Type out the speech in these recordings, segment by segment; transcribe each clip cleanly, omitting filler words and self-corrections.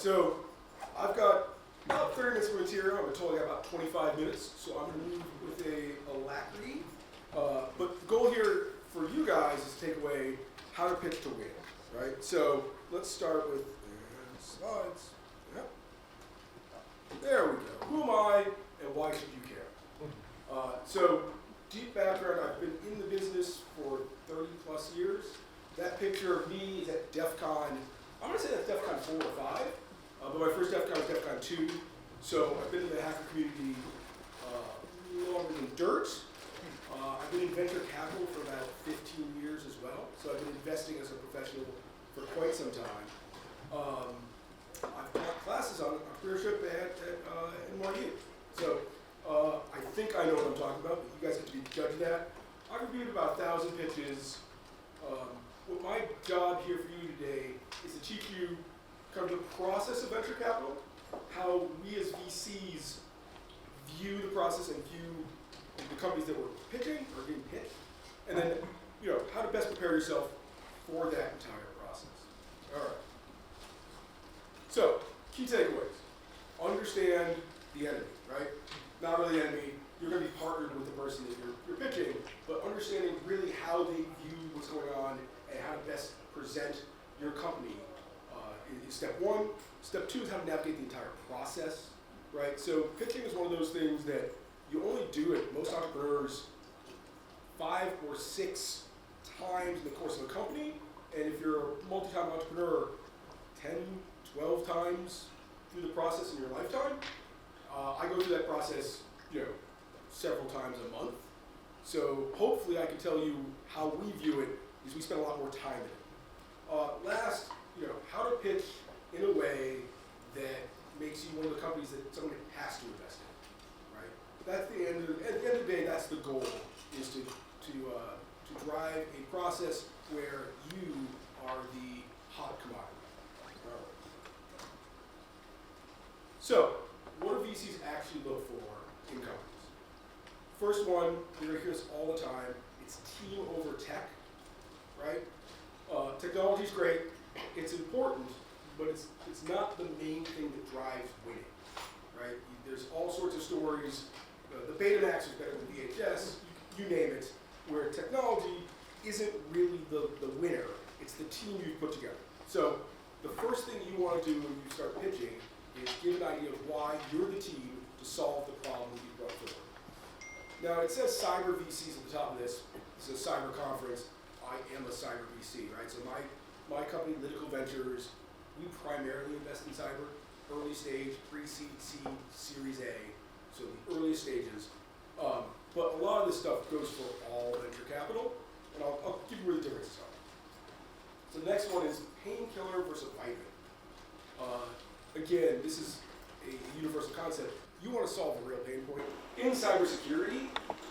so I've got about 30 minutes of material. I'm told I got about 25 minutes, so I'm going to move with alacrity. But the goal here for you guys is to take away how to pitch to win, right? So let's start with slides. Yep. There we go. Who am I, and why should you care? So deep background, I've been in the business for 30 plus years. That picture of me is at DEF CON, I'm going to say that's DEF CON 4 or 5, but my first DEF CON was DEF CON 2. So I've been in the hacker community longer than dirt. I've been in venture capital for about 15 years as well. So I've been investing as a professional for quite some time. I've taught classes on entrepreneurship at NYU. So I think I know what I'm talking about, but you guys get to be the judge of that. I've reviewed about 1,000 pitches. What my job here for you today is to teach you kind of the process of venture capital, how we as VCs view the process and view the companies that we're pitching or getting pitched, and then how to best prepare yourself for that entire process. All right. So, key takeaways. Understand the enemy, right? Not really the enemy. You're going to be partnered with the person that you're pitching, but understanding really how they view what's going on and how to best present your company is step one. Step two is how to navigate the entire process, right? So pitching is one of those things that you only do it, most entrepreneurs, 5 or 6 times in the course of a company, and if you're a multi-time entrepreneur, 10, 12 times through the process in your lifetime. I go through that process, several times a month. So hopefully I can tell you how we view it, because we spend a lot more time in it. Last, how to pitch in a way that makes you one of the companies that someone has to invest in, right? That's the end of at the end of the day, that's the goal, is to drive a process where you are the hot commodity. All right. So, what do VCs actually look for in companies? First one, you're going to hear this all the time, it's team over tech, right? Technology's great, it's important, but it's not the main thing that drives winning, right? There's all sorts of stories, the Betamax is better than VHS, you name it, where technology isn't really the winner, it's the team you've put together. So the first thing you want to do when you start pitching is give an idea of why you're the team to solve the problem that you brought forward. Now it says cyber VCs at the top of this. This is a cyber conference. I am a cyber VC, right? So my company, Lytical Ventures, we primarily invest in cyber, early stage, pre-seed, seed, Series A, so the earliest stages. But a lot of this stuff goes for all venture capital, and I'll give you where the differences are. So the next one is painkiller versus vitamin. Again, this is a universal concept. You want to solve a real pain point. In cybersecurity,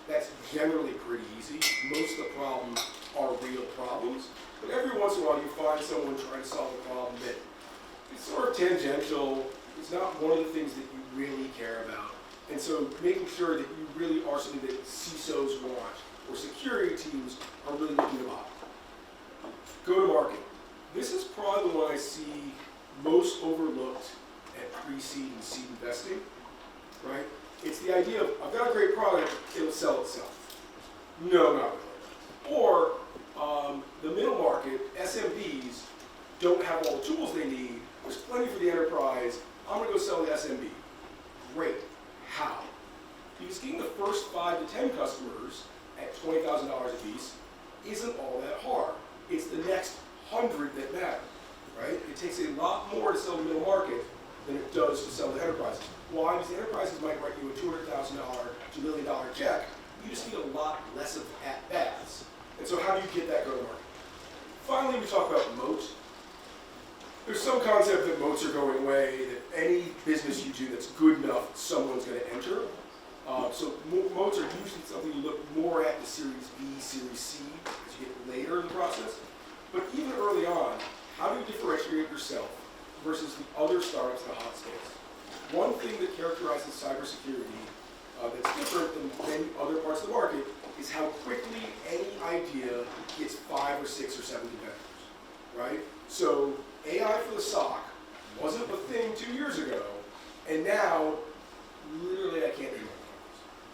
that's generally pretty easy. Most of the problems are real problems. But every once in a while, you find someone trying to solve a problem that is sort of tangential. It's not one of the things that you really care about. And so making sure that you really are something that CISOs want or security teams are really looking to buy. Go to market. This is probably the one I see most overlooked at pre-seed and seed investing, right? It's the idea of, I've got a great product, it'll sell itself. No, not really. Or the middle market, SMBs, don't have all the tools they need. There's plenty for the enterprise. I'm going to go sell the SMB. Great. How? Because getting the first 5 to 10 customers at $20,000 a piece isn't all that hard. It's the next 100 that matter, right? It takes a lot more to sell the middle market than it does to sell the enterprises. Why? Because the enterprises might write you a $200,000 to $1 million check. You just need a lot less of at-bats. And so how do you get that go-to-market? Finally, we talk about moat. There's some concept that moats are going away, that any business you do that's good enough, someone's going to enter. So moats are usually something you look more at the Series B, Series C, as you get later in the process. But even early on, how do you differentiate yourself versus the other startups in the hot space? One thing that characterizes cybersecurity that's different than many other parts of the market is how quickly any idea gets 5 or 6 or 7 competitors, right? So AI for the SOC wasn't a thing 2 years ago, and now, literally, I can't name it.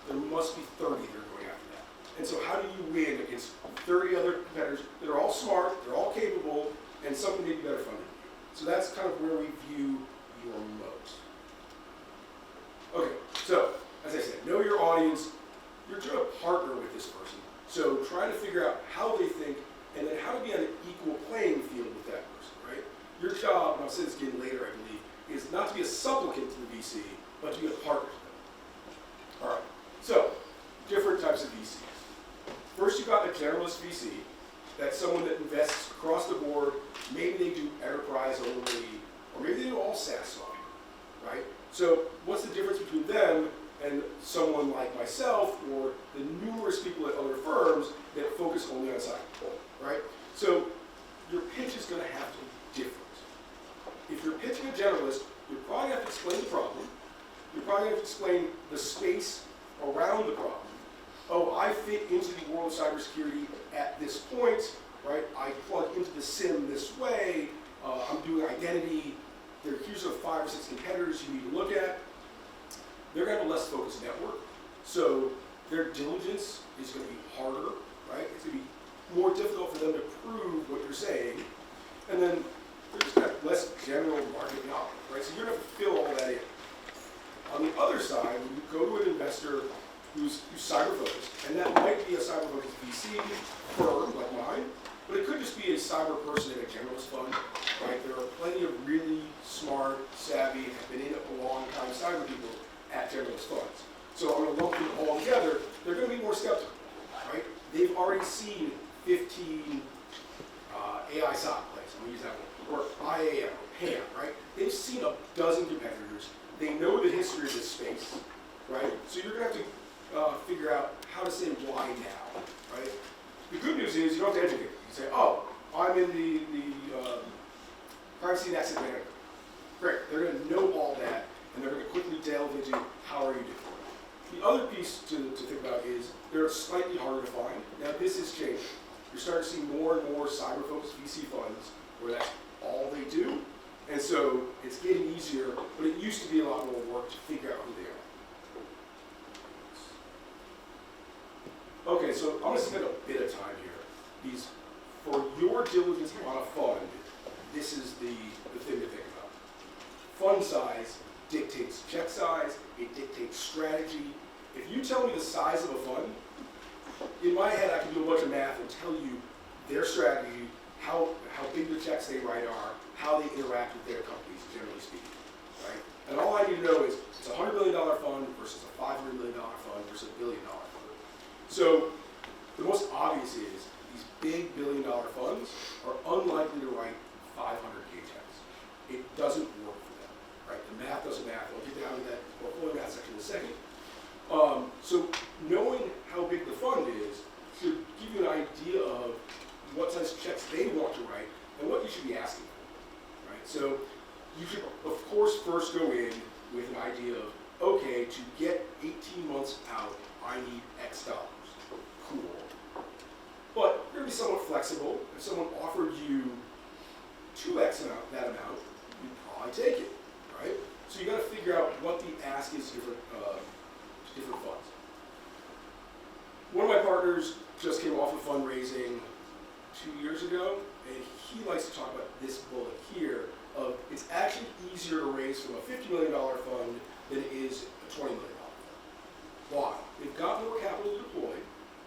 There must be 30 that are going after that. And so how do you win against 30 other competitors that are all smart, they're all capable, and some may be better funded? So that's kind of where we view your moat. Okay, so, as I said, know your audience. You're trying to partner with this person. So trying to figure out how they think, and then how to be on an equal playing field with that person, right? Your job, and I'll say this again later, I believe, is not to be a supplicant to the VC, but to be a partner to them. All right, so different types of VCs. First, you've got a generalist VC. That's someone that invests across the board. Maybe they do enterprise only, or maybe they do all SaaS software, right? So what's the difference between them and someone like myself or the numerous people at other firms that focus only on cyber, right? So your pitch is going to have to be different. If you're pitching a generalist, you're probably going to have to explain the problem. You're probably going to have to explain the space around the problem. Oh, I fit into the world of cybersecurity at this point, right? I plug into the SIM this way. I'm doing identity. Here's the 5 or 6 competitors you need to look at. They're going to have a less focused network, so their diligence is going to be harder, right? It's going to be more difficult for them to prove what you're saying, and then they're just going to have less general market knowledge, right? So you're going to have to fill all that in. On the other side, when you go to an investor who's cyber focused, and that might be a cyber focused VC firm like mine, but it could just be a cyber person in a generalist fund, right? There are plenty of really smart, savvy, have been in it a long time cyber people at generalist funds. So I'm going to lump them all together. They're going to be more skeptical, right? They've already seen 15 AI SOC plays, I'm going to use that one, or IAM, or PAM, right? They've seen a dozen competitors. They know the history of this space, right? So you're going to have to figure out how to say why now, right? The good news is you don't have to educate. You say, oh, I'm in the privacy and asset management. Great, they're going to know all that, and they're going to quickly delve into how are you doing. The other piece to think about is they're slightly harder to find. Now this is changing. You're starting to see more and more cyber-focused VC funds where that's all they do. And so it's getting easier, but it used to be a lot more work to figure out who they are. Okay, so I'm going to spend a bit of time here. For your diligence on a fund, this is the thing to think about. Fund size dictates check size, it dictates strategy. If you tell me the size of a fund, in my head I can do a bunch of math and tell you their strategy, how big the checks they write are, how they interact with their companies, generally speaking, right? And all I need to know is it's a $100 million fund versus a $500 million fund versus a $1 billion fund. So the most obvious is these big $1 billion funds are unlikely to write 500K checks. It doesn't work for them, right? The math doesn't math. I'll get down to that portfolio math section in a second. So knowing how big the fund is should give you an idea of what size checks they want to write and what you should be asking for, right? So you should, of course, first go in with an idea of, okay, to get 18 months out, I need X dollars. Cool. But you're going to be somewhat flexible. If someone offered you 2X that amount, you'd probably take it, right? So you got to figure out what the ask is to different funds. One of my partners just came off of fundraising 2 years ago, and he likes to talk about this bullet here of it's actually easier to raise from a $50 million fund than it is a $20 million fund. Why? They've got more capital to deploy,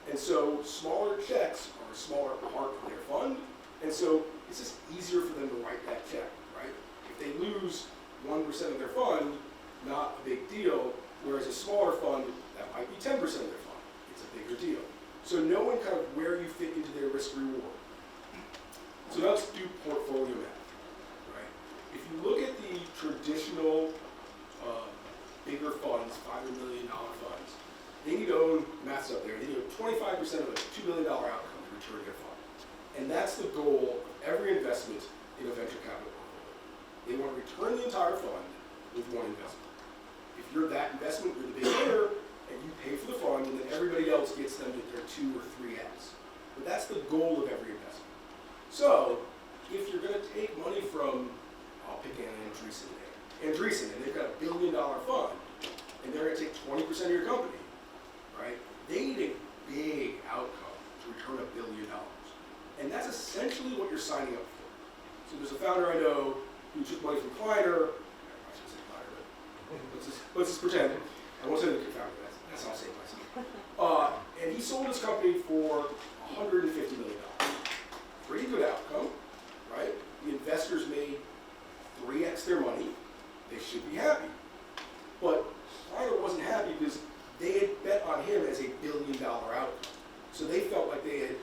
and so smaller checks are a smaller part of their fund, and so it's just easier for them to write that check, right? If they lose 1% of their fund, not a big deal, whereas a smaller fund, that might be 10% of their fund. It's a bigger deal. So knowing kind of where you fit into their risk reward. So now let's do portfolio math, right? If you look at the traditional bigger funds, $500 million funds, they need to own, math's up there, they need to own 25% of a $2 billion outcome to return their fund. And that's the goal of every investment in a venture capital portfolio. They want to return the entire fund with one investment. If you're that investment, you're the big winner, and you pay for the fund, and then everybody else gets them to their 2 or 3X. But that's the goal of every investment. So, if you're going to take money from I'll pick Andreessen there. Andreessen, and they've got $1 billion fund, and they're going to take 20% of your company, right? They need a big outcome to return $1 billion. And that's essentially what you're signing up for. So there's a founder I know who took money from Kleiner. I shouldn't say Kleiner, but let's just pretend. I won't say the founder, that's how I'll say it myself. And he sold his company for $150 million. Pretty good outcome, right? The investors made 3x their money. They should be happy. But Kleiner wasn't happy because they had bet on him as a $1 billion outcome. So they felt like they had,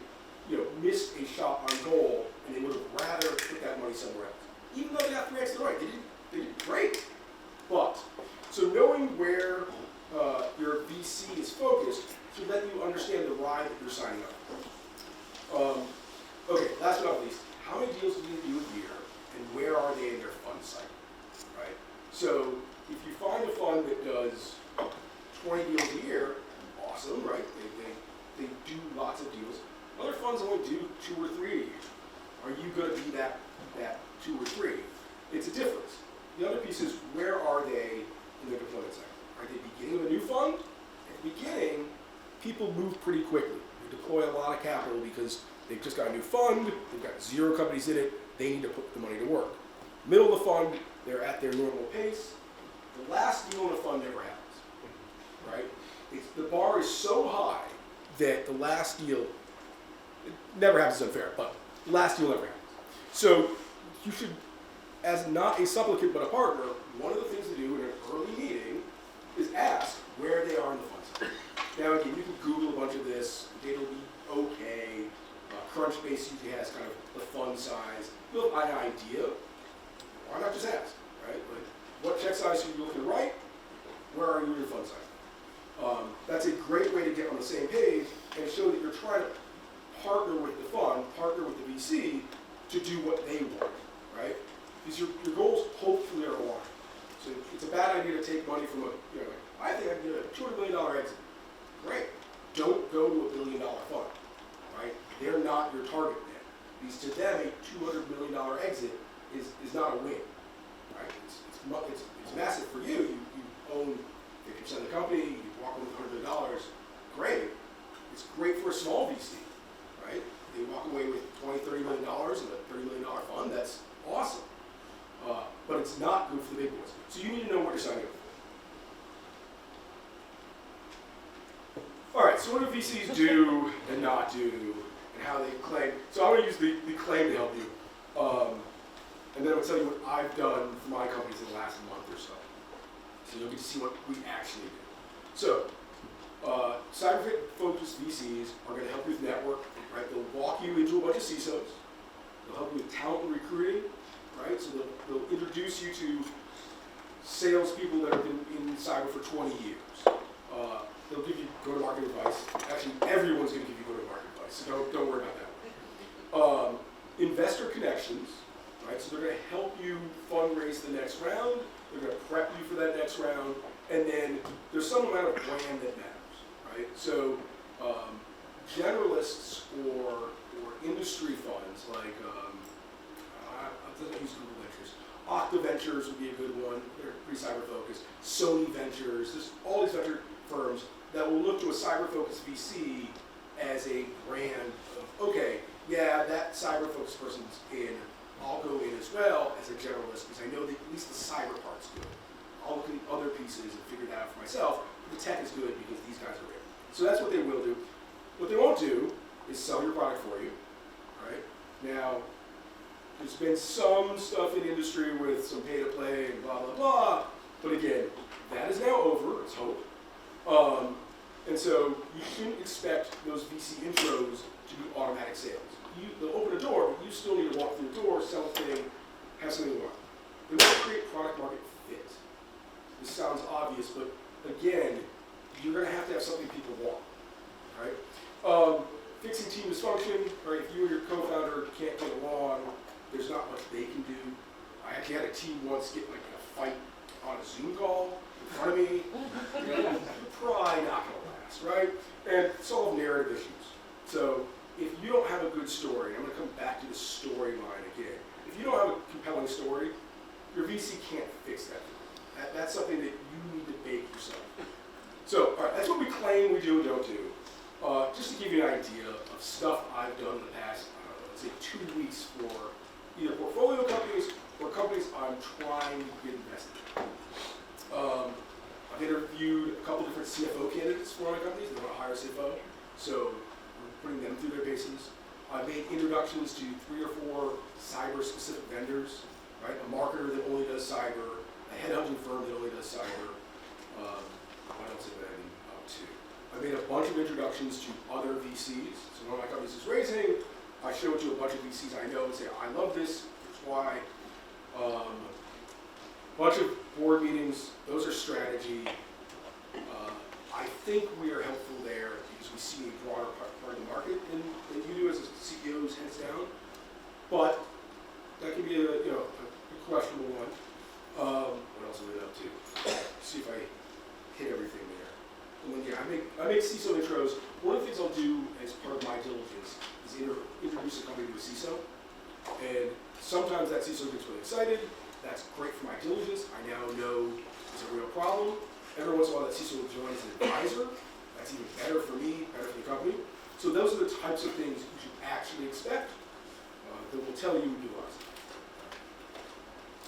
missed a shot on goal, and they would have rather put that money somewhere else. Even though they got 3x the right, they did great. But, so knowing where your VC is focused should let you understand the ride that you're signing up for. Okay, last but not least, how many deals do you do a year, and where are they in their fund cycle, right? So if you find a fund that does 20 deals a year, awesome, right? They do lots of deals. Other funds only do 2 or 3 a year. Are you going to be that 2 or 3? It's a difference. The other piece is, where are they in their deployment cycle? Are they beginning a new fund? At the beginning, people move pretty quickly. They deploy a lot of capital because they've just got a new fund, they've got 0 companies in it, they need to put the money to work. Middle of the fund, they're at their normal pace. The last deal in a fund never happens, right? The bar is so high that the last deal, it never happens, it's unfair, but the last deal never happens. So you should, as not a supplicant but a partner, one of the things to do in an early meeting is ask where they are in the fund cycle. Now again, you can Google a bunch of this, the data will be okay. Crunchbase usually has kind of the fund size. You'll have an idea. Why not just ask, right? Like, what check size are you looking to write? Where are you in your fund cycle? That's a great way to get on the same page and show that you're trying to partner with the fund, partner with the VC to do what they want, right? Because your goals hopefully are aligned. So it's a bad idea to take money from I think I can get a $200 million exit. Great. Don't go to a $1 billion fund, right? They're not your target then. Because to them, a $200 million exit is not a win, right? It's massive for you. You own 50% of the company, you walk away with $100 million. Great. It's great for a small VC, right? They walk away with $20, $30 million in a $30 million fund. That's awesome. But it's not good for the big boys. So you need to know what you're signing up for. All right, so what do VCs do and not do, and how they claim? So I'm going to use the claim to help you. And then I'll tell you what I've done for my companies in the last month or so. So you'll get to see what we actually do. So, cyber-focused VCs are going to help you with network, right? They'll walk you into a bunch of CISOs. They'll help you with talent and recruiting, right? So they'll introduce you to salespeople that have been in cyber for 20 years. They'll give you go-to-market advice. Actually, everyone's going to give you go-to-market advice, so don't worry about that. Investor connections, right? So they're going to help you fundraise the next round. They're going to prep you for that next round. And then there's some amount of brand that matters, right? So generalists or industry funds like, I don't use Google Ventures. Okta Ventures would be a good one. They're pretty cyber-focused. Sony Ventures. There's all these venture firms that will look to a cyber-focused VC as a brand of, okay, yeah, that cyber-focused person's in. I'll go in as well as a generalist because I know that at least the cyber part's good. I'll look at the other pieces and figure that out for myself. But the tech is good because these guys are in. So that's what they will do. What they won't do is sell your product for you, right? Now, there's been some stuff in industry with some pay-to-play and blah, blah, blah. But again, that is now over, let's hope. And so you shouldn't expect those VC intros to be automatic sales. They'll open a door, but you still need to walk through the door, sell a thing, have something to want. They want to create product market fit. This sounds obvious, but again, you're going to have something people want, right? Fixing team dysfunction, right? If you and your co-founder can't get along, there's not much they can do. I actually had a team once get like in a fight on a Zoom call in front of me. Probably not going to last, right? And solve narrative issues. So if you don't have a good story, I'm going to come back to the storyline again. If you don't have a compelling story, your VC can't fix that. That's something that you need to make yourself. So, all right, that's what we claim we do and don't do. Just to give you an idea of stuff I've done in the past, let's say 2 weeks for either portfolio companies or companies I'm trying to get invested in. I've interviewed a couple different CFO candidates for my companies. They want to hire a CFO, so we're putting them through their paces. I've made introductions to 3 or 4 cyber-specific vendors, right? A marketer that only does cyber, a headhunting firm that only does cyber. What else have I been up to? I made a bunch of introductions to other VCs. So when my company is raising, I show it to a bunch of VCs I know and say, I love this, here's why. Bunch of board meetings, those are strategy. I think we are helpful there because we see a broader part of the market than you do as a CEO's heads down. But that can be a questionable one. What else have I been up to? See if I hit everything there. And then, I make CISO intros. One of the things I'll do as part of my diligence is introduce a company to a CISO. And sometimes that CISO gets really excited. That's great for my diligence. I now know it's a real problem. Every once in a while that CISO will join as an advisor. That's even better for me, better for the company. So those are the types of things you should actually expect that will tell you nuance.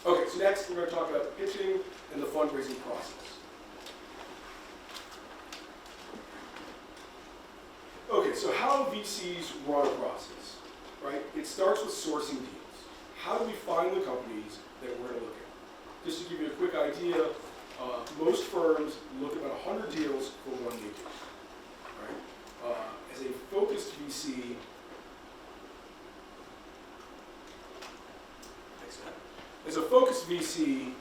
Okay, so next we're going to talk about pitching and the fundraising process. Okay, so how VCs run a process, right? It starts with sourcing deals. How do we find the companies that we're going to look at? Just to give you a quick idea, most firms look at about 100 deals for one deal, right? As a focused VC,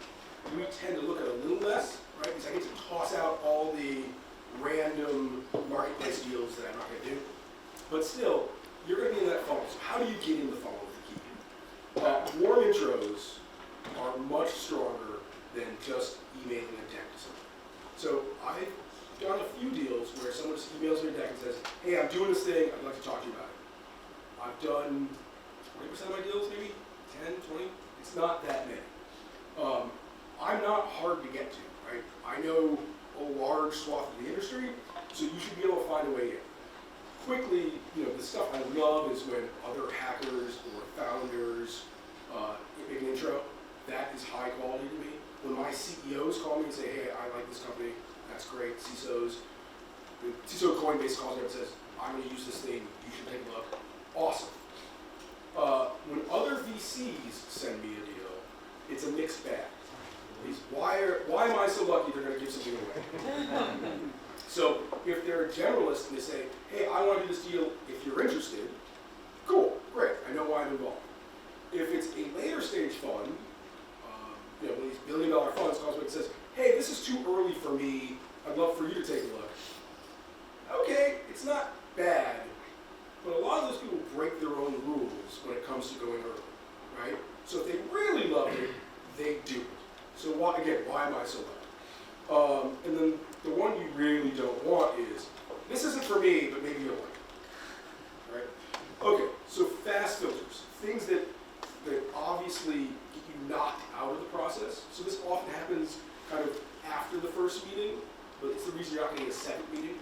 we tend to look at a little less, right? Because I get to toss out all the random marketplace deals that I'm not going to do. But still, you're going to be in that funnel. So how do you get in the funnel with the key? Warm intros are much stronger than just emailing a deck to someone. So I've done a few deals where someone just emails me a deck and says, hey, I'm doing this thing, I'd like to talk to you about it. I've done 20% of my deals, maybe 10, 20. It's not that many. I'm not hard to get to, right? I know a large swath of the industry, so you should be able to find a way in. Quickly, the stuff I love is when other hackers or founders make an intro. That is high quality to me. When my CEOs call me and say, hey, I like this company, that's great, CISOs. The CISO Coinbase calls me and says, I'm going to use this thing, you should take a look. Awesome. When other VCs send me a deal, it's a mixed bag. Why am I so lucky they're going to give something away? So if they're a generalist and they say, hey, I want to do this deal if you're interested, cool, great, I know why I'm involved. If it's a later stage fund, one of these billion-dollar funds calls me and says, hey, this is too early for me, I'd love for you to take a look. Okay, it's not bad, but a lot of those people break their own rules when it comes to going early, right? So if they really love it, they do it. So why am I so lucky? And then the one you really don't want is, this isn't for me, but maybe you'll like it, right? Okay, so fast filters, things that obviously get you knocked out of the process. So this often happens kind of after the first meeting, but it's the reason you're not getting a second meeting.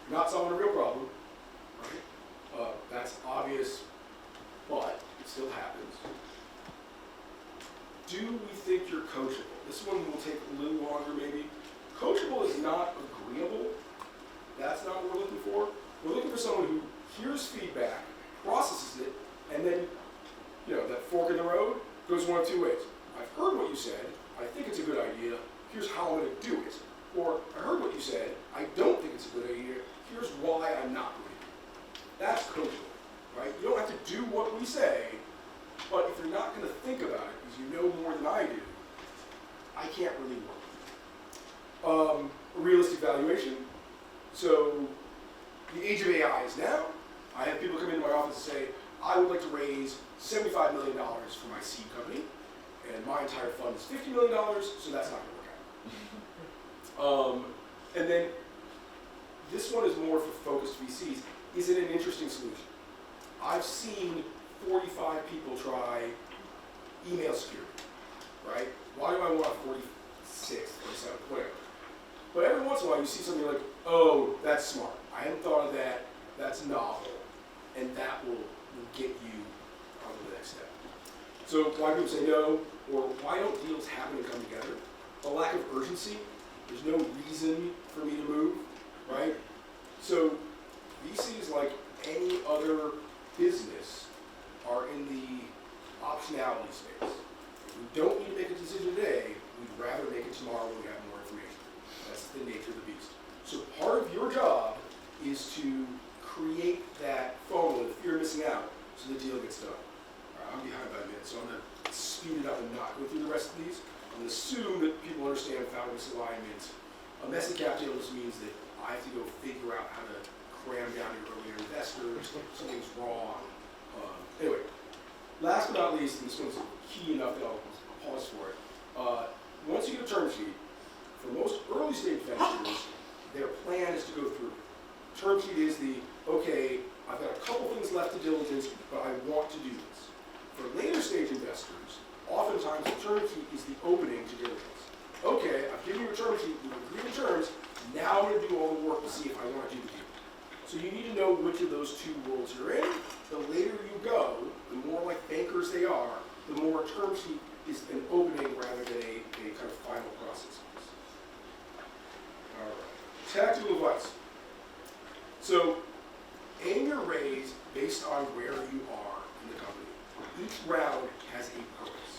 You're not solving a real problem, right? That's obvious, but it still happens. Do we think you're coachable? This one will take a little longer maybe. Coachable is not agreeable. That's not what we're looking for. We're looking for someone who hears feedback, processes it, and then, that fork in the road goes one of two ways. I've heard what you said, I think it's a good idea, here's how I'm going to do it. Or, I heard what you said, I don't think it's a good idea, here's why I'm not doing it. That's coachable, right? You don't have to do what we say, but if you're not going to think about it, because you know more than I do, I can't really work. Realistic valuation. So, the age of AI is now. I have people come into my office and say, I would like to raise $75 million for my seed company, and my entire fund is $50 million, so that's not going to work out. And then, this one is more for focused VCs. Is it an interesting solution? I've seen 45 people try email security, right? Why do I want a 46, 47, whatever? But every once in a while you see something like, oh, that's smart. I hadn't thought of that. That's novel. And that will get you on to the next step. So why people say no, or why don't deals happen and come together? A lack of urgency. There's no reason for me to move, right? So VCs, like any other business, are in the optionality space. If we don't need to make a decision today, we'd rather make it tomorrow when we have more information. That's the nature of the beast. So part of your job is to create that FOMO, the fear of missing out, so the deal gets done. All right, I'm behind by a minute, so I'm going to speed it up and not go through the rest of these. I'm going to assume that people understand founder misalignment. A messy cap deal just means that I have to go figure out how to cram down your earlier investors, something's wrong. Anyway, last but not least, and this one's key enough that I'll pause for it. Once you get a term sheet, for most early stage ventures, their plan is to go through. Term sheet is the, okay, I've got a couple things left to diligence, but I want to do this. For later stage investors, oftentimes the term sheet is the opening to diligence. Okay, I've given you a term sheet, we've agreed to terms, now I'm going to do all the work to see if I want to do the deal. So you need to know which of those two worlds you're in. The later you go, the more like bankers they are, the more a term sheet is an opening rather than a kind of final process. All right. Tactical advice. So aim your raise based on where you are in the company. Each round has a purpose,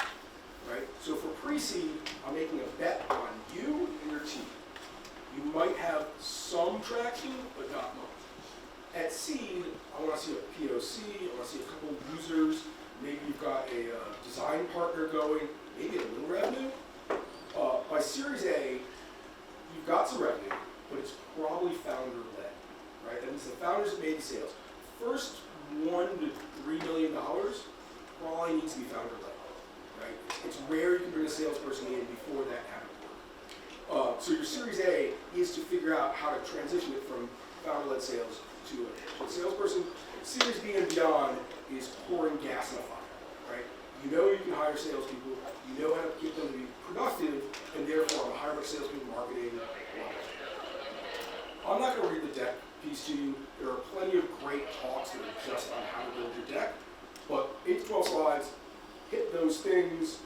right? So for pre-seed, I'm making a bet on you and your team. You might have some traction, but not much. At seed, I want to see a POC, I want to see a couple of users, maybe you've got a design partner going, maybe a little revenue. By Series A, you've got some revenue, but it's probably founder-led, right? That means the founders have made the sales. First $1 to $3 million probably needs to be founder-led, right? It's rare you can bring a salesperson in before that habit work. So your Series A is to figure out how to transition it from founder-led sales to a salesperson. Series B and beyond is pouring gas on a fire, right? You know you can hire salespeople, you know how to get them to be productive, and therefore I'm hiring salespeople, marketing, blah, blah, blah. I'm not going to read the deck piece to you. There are plenty of great talks that are just on how to build your deck, but 8 to 12 slides, hit those things.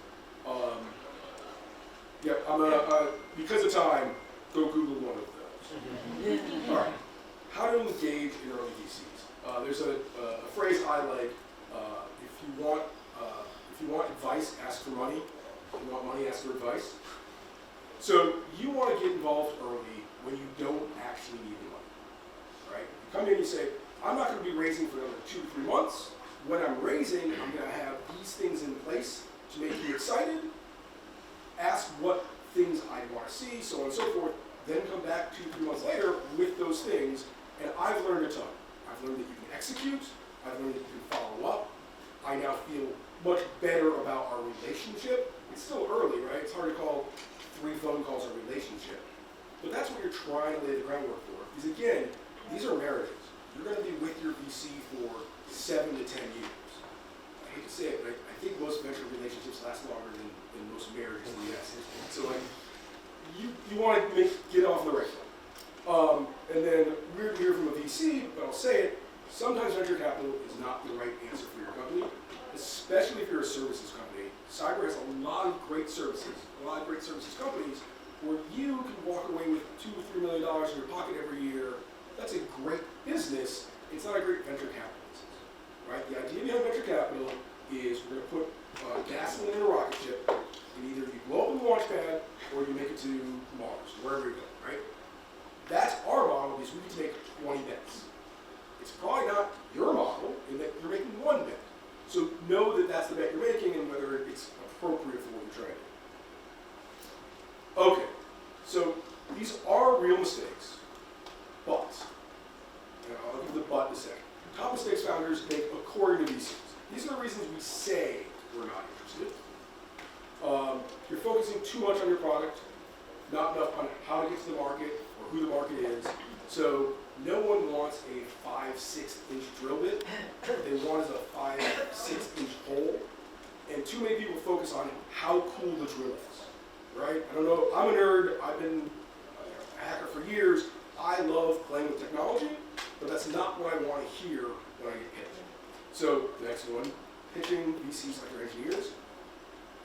Because of time, go Google one of those. All right. How to engage in early VCs. There's a phrase I like. If you want advice, ask for money. If you want money, ask for advice. So you want to get involved early when you don't actually need the money, right? You come in and you say, I'm not going to be raising for another 2 to 3 months. When I'm raising, I'm going to have these things in place to make you excited. Ask what things I want to see, so on and so forth. Then come back 2 to 3 months later with those things. And I've learned a ton. I've learned that you can execute. I've learned that you can follow up. I now feel much better about our relationship. It's still early, right? It's hard to call 3 phone calls a relationship. But that's what you're trying to lay the groundwork for. Because again, these are marriages. You're going to be with your VC for 7 to 10 years. I hate to say it, but I think most venture relationships last longer than most marriages in the US. So like, you want to get off the right foot. And then weird to hear from a VC, but I'll say it, sometimes venture capital is not the right answer for your company, especially if you're a services company. Cyber has a lot of great services, companies where you can walk away with $2 to $3 million in your pocket every year. That's a great business. It's not a great venture capital business, right? The idea behind venture capital is we're going to put gasoline in a rocket ship, and either you blow up in the launch pad or you make it to Mars, wherever you go, right? That's our model because we can make 20 bets. It's probably not your model in that you're making 1 bet. So know that that's the bet you're making and whether it's appropriate for what you're trying to do. Okay, so these are real mistakes, but, and I'll give the but in a second. Top mistakes founders make according to VCs. These are the reasons we say we're not interested. You're focusing too much on your product, not enough on how to get to the market or who the market is. So no one wants a 5/6 inch drill bit. What they want is a 5/6 inch hole. and too many people focus on how cool the drill is, right? I don't know, I'm a nerd, I've been a hacker for years, I love playing with technology, but that's not what I want to hear when I get pitched. So, the next one, pitching VCs like they're engineers.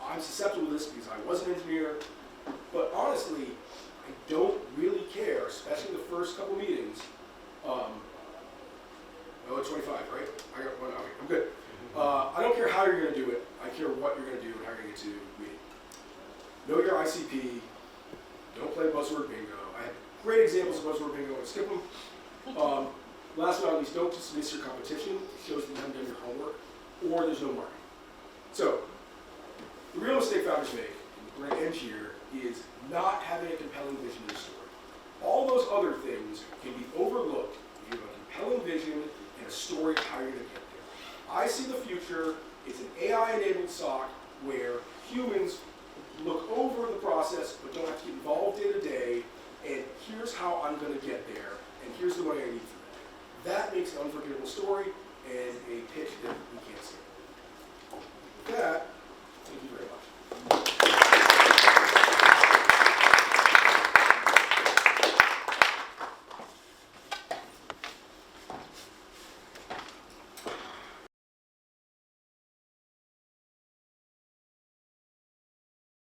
I'm susceptible to this because I was an engineer, but honestly, I don't really care, especially the first couple meetings. Oh, it's 25, right? I got one, okay, I'm good. I don't care how you're going to do it. I care what you're going to do and how you're going to get to the meeting. Know your ICP. Don't play buzzword bingo. I have great examples of buzzword bingo. I'm going to skip them. Last but not least, don't dismiss your competition. It shows that you haven't done your homework, or there's no marketing. So, the real mistake founders make, and we're going to end here, is not having a compelling vision of the story. All those other things can be overlooked if you have a compelling vision and a story of how you're going to get there. I see the future. It's an AI-enabled SOC where humans look over the process but don't have to get involved day to day, and here's how I'm going to get there, and here's the money I need for that. That makes an unforgettable story and a pitch